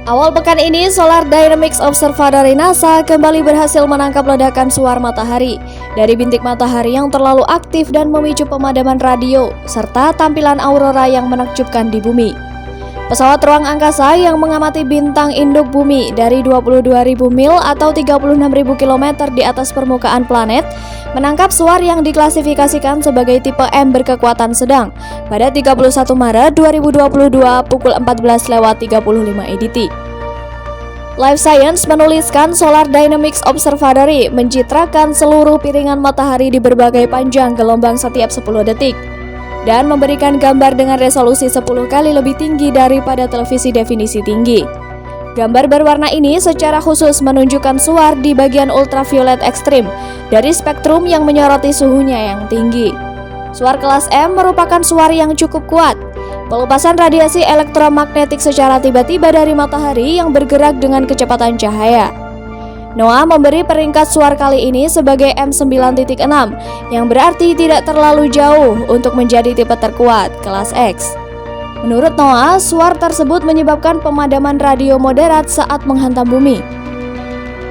Awal pekan ini, Solar Dynamics Observatory NASA kembali berhasil menangkap ledakan suar matahari dari bintik matahari yang terlalu aktif dan memicu pemadaman radio, serta tampilan aurora yang menakjubkan di bumi. Pesawat ruang angkasa yang mengamati bintang induk bumi dari 22.000 mil atau 36.000 km di atas permukaan planet menangkap suar yang diklasifikasikan sebagai tipe M berkekuatan sedang pada 31 Maret 2022 pukul 14.35 EDT. Life Science menuliskan Solar Dynamics Observatory mencitrakan seluruh piringan matahari di berbagai panjang gelombang setiap 10 detik dan memberikan gambar dengan resolusi 10 kali lebih tinggi daripada televisi definisi tinggi. Gambar berwarna ini secara khusus menunjukkan suar di bagian ultraviolet ekstrim dari spektrum yang menyoroti suhunya yang tinggi. Suar kelas M merupakan suar yang cukup kuat. Pelepasan radiasi elektromagnetik secara tiba-tiba dari matahari yang bergerak dengan kecepatan cahaya. NOAA memberi peringkat suar kali ini sebagai M9.6 yang berarti tidak terlalu jauh untuk menjadi tipe terkuat kelas X. Menurut NOAA, suar tersebut menyebabkan pemadaman radio moderat saat menghantam bumi.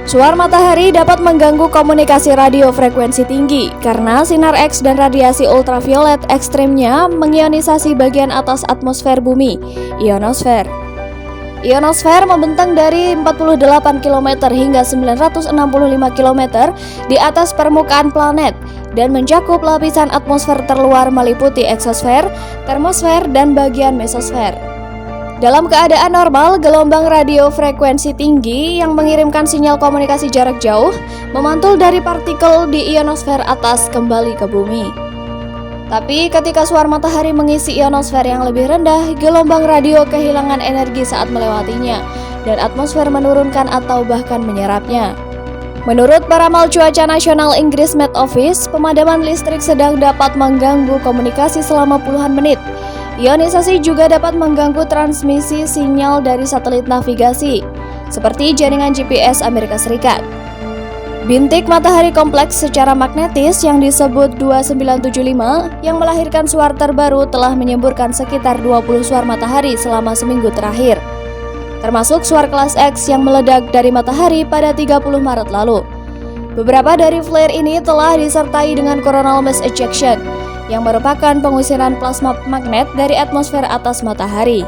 Suar matahari dapat mengganggu komunikasi radio frekuensi tinggi karena sinar X dan radiasi ultraviolet ekstrimnya mengionisasi bagian atas atmosfer bumi, ionosfer. Ionosfer membentang dari 48 km hingga 965 km di atas permukaan planet dan mencakup lapisan atmosfer terluar meliputi eksosfer, termosfer, dan bagian mesosfer. Dalam keadaan normal, gelombang radio frekuensi tinggi yang mengirimkan sinyal komunikasi jarak jauh memantul dari partikel di ionosfer atas kembali ke bumi. Tapi ketika suar matahari mengisi ionosfer yang lebih rendah, gelombang radio kehilangan energi saat melewatinya dan atmosfer menurunkan atau bahkan menyerapnya. Menurut peramal cuaca nasional Inggris Met Office, pemadaman listrik sedang dapat mengganggu komunikasi selama puluhan menit. Ionisasi juga dapat mengganggu transmisi sinyal dari satelit navigasi, seperti jaringan GPS Amerika Serikat. Bintik matahari kompleks secara magnetis yang disebut 2975 yang melahirkan suar terbaru telah menyemburkan sekitar 20 suar matahari selama seminggu terakhir, termasuk suar kelas X yang meledak dari matahari pada 30 Maret lalu. Beberapa dari flare ini telah disertai dengan coronal mass ejection, yang merupakan pengusiran plasma magnet dari atmosfer atas matahari.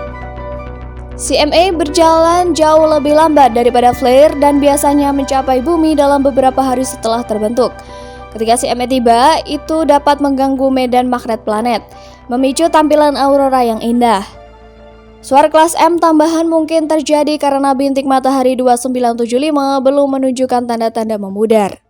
CME berjalan jauh lebih lambat daripada flare dan biasanya mencapai bumi dalam beberapa hari setelah terbentuk. Ketika CME tiba, itu dapat mengganggu medan magnet planet, memicu tampilan aurora yang indah. Suar kelas M tambahan mungkin terjadi karena bintik matahari 2975 belum menunjukkan tanda-tanda memudar.